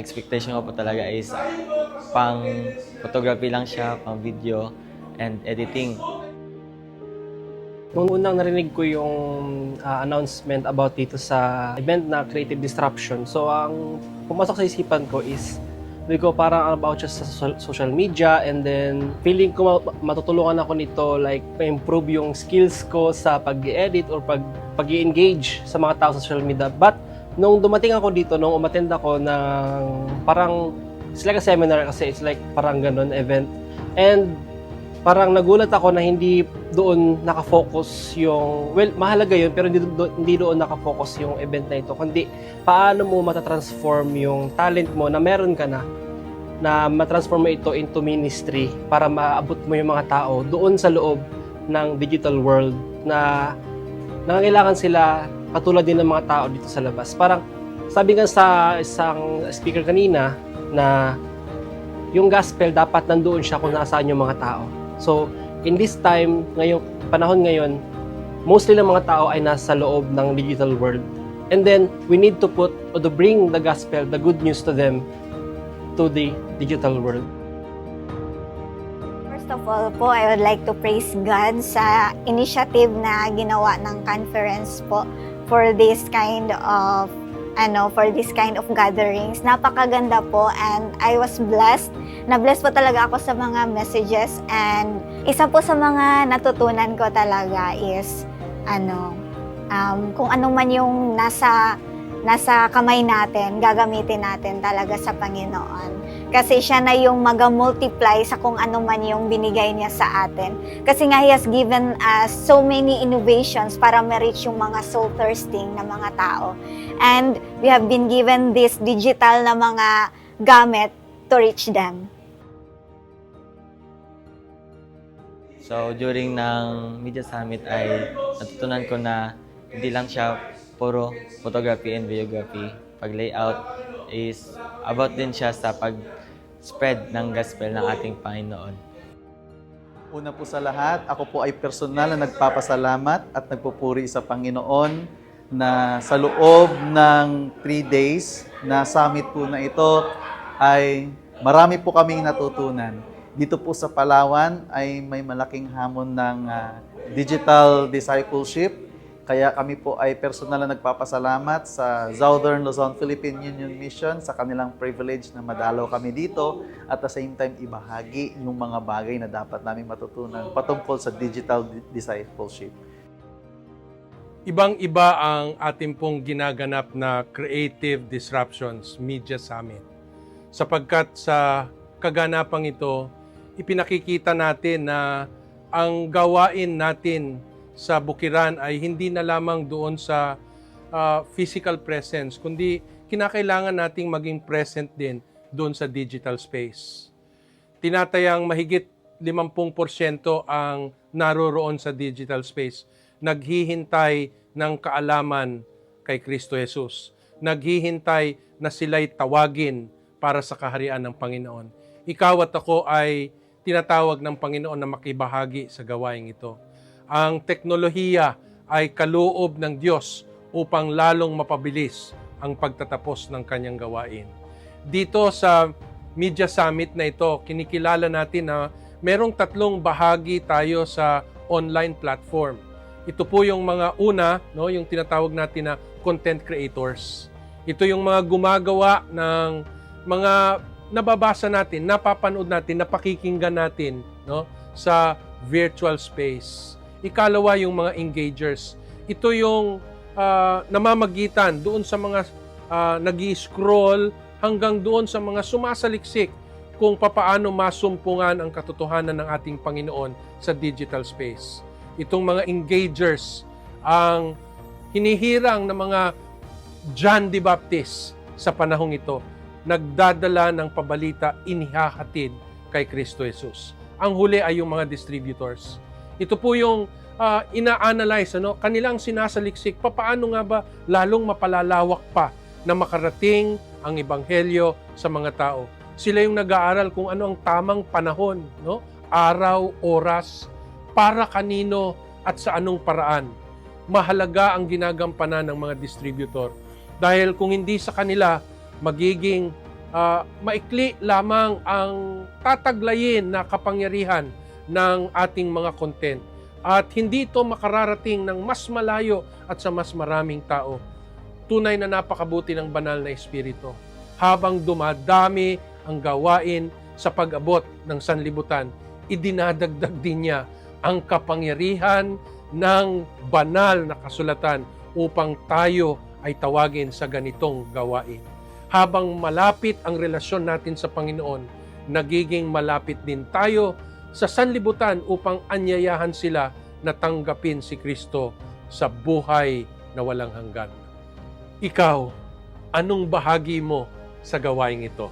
expectation ko po talaga is pang photography lang siya, pang video, and editing. Nung unang narinig ko yung announcement about dito sa event na Creative Disruption, so ang pumasok sa isipan ko is parang about siya sa social media, and then feeling ko matutulungan ako nito like ma-improve yung skills ko sa pag-edit or pag-engage sa mga tao sa social media. But nung dumating ako dito, nung umattend ako ng parang it's like a seminar kasi it's like parang ganun event, and parang nagulat ako na hindi doon nakafocus yung, well, mahalaga yun, pero hindi doon nakafocus yung event na ito, kundi paano mo matatransform yung talent mo na meron ka na matransform mo ito into ministry para maabot mo yung mga tao doon sa loob ng digital world na nangangailangan sila katulad din ng mga tao dito sa labas. Parang sabi nga sa isang speaker kanina na yung gospel dapat nandoon siya kung nasaan yung mga tao. So, in this time, panahon ngayon, mostly ng mga tao ay nasa loob ng digital world. And then, we need to bring the gospel, the good news to them, to the digital world. First of all po, I would like to praise God sa initiative na ginawa ng conference po for this kind of gatherings. Napakaganda po, and I was blessed. Na-bless po talaga ako sa mga messages, and isa po sa mga natutunan ko talaga is kung ano man yung nasa kamay natin, gagamitin natin talaga sa Panginoon. Kasi siya na yung mag-multiply sa kung ano man yung binigay niya sa atin. Kasi nga, He has given us so many innovations para ma-reach yung mga soul-thirsting na mga tao. And we have been given this digital na mga gamit to reach them. So, during ng Media Summit ay natutunan ko na hindi lang siya puro photography and videography. Pag-layout is about din siya sa pag-spread ng gospel ng ating Panginoon. Una po sa lahat, ako po ay personal na nagpapasalamat at nagpupuri sa Panginoon na sa loob ng 3 days na summit po na ito ay marami po kaming natutunan. Dito po sa Palawan ay may malaking hamon ng digital discipleship. Kaya kami po ay personal na nagpapasalamat sa Southern Luzon Philippine Union Mission sa kanilang privilege na madalaw kami dito at at the same time ibahagi yung mga bagay na dapat namin matutunan patungkol sa digital discipleship. Ibang-iba ang ating pong ginaganap na Creative Disruptions Media Summit. Sapagkat sa kaganapang ito, ipinakikita natin na ang gawain natin sa Bukiran ay hindi na lamang doon sa physical presence, kundi kinakailangan nating maging present din doon sa digital space. Tinatayang mahigit 50% ang naroroon sa digital space, naghihintay ng kaalaman kay Kristo Jesus. Naghihintay na sila'y tawagin para sa kaharian ng Panginoon. Ikaw at ako ay tinatawag ng Panginoon na makibahagi sa gawaing ito. Ang teknolohiya ay kaloob ng Diyos upang lalong mapabilis ang pagtatapos ng kanyang gawain. Dito sa Media Summit na ito, kinikilala natin na merong 3 bahagi tayo sa online platform. Ito po yung mga una, yung tinatawag natin na content creators. Ito yung mga gumagawa ng mga nababasa natin, napapanood natin, napakikinggan natin sa virtual space. Ikalawa, yung mga engagers. Ito yung namamagitan doon sa mga nag-i-scroll hanggang doon sa mga sumasaliksik kung papaano masumpungan ang katotohanan ng ating Panginoon sa digital space. Itong mga engagers ang hinihirang ng mga John the Baptist sa panahong ito, nagdadala ng pabalita, inihahatid kay Kristo Jesus. Ang huli ay yung mga distributors. Ito po yung ina-analyze, kanilang sinasaliksik, paano nga ba lalong mapalalawak pa na makarating ang ebanghelyo sa mga tao. Sila yung nag-aaral kung ano ang tamang panahon, araw, oras, para kanino at sa anong paraan. Mahalaga ang ginagampanan ng mga distributor. Dahil kung hindi sa kanila, magiging maikli lamang ang tataglayin na kapangyarihan ng ating mga content. At hindi ito makararating ng mas malayo at sa mas maraming tao. Tunay na napakabuti ng banal na Espiritu. Habang dumadami ang gawain sa pag-abot ng sanlibutan, idinadagdag din niya ang kapangyarihan ng banal na kasulatan upang tayo ay tawagin sa ganitong gawain. Habang malapit ang relasyon natin sa Panginoon, nagiging malapit din tayo sa sanlibutan upang anyayahan sila na tanggapin si Kristo sa buhay na walang hanggan. Ikaw, anong bahagi mo sa gawaing ito?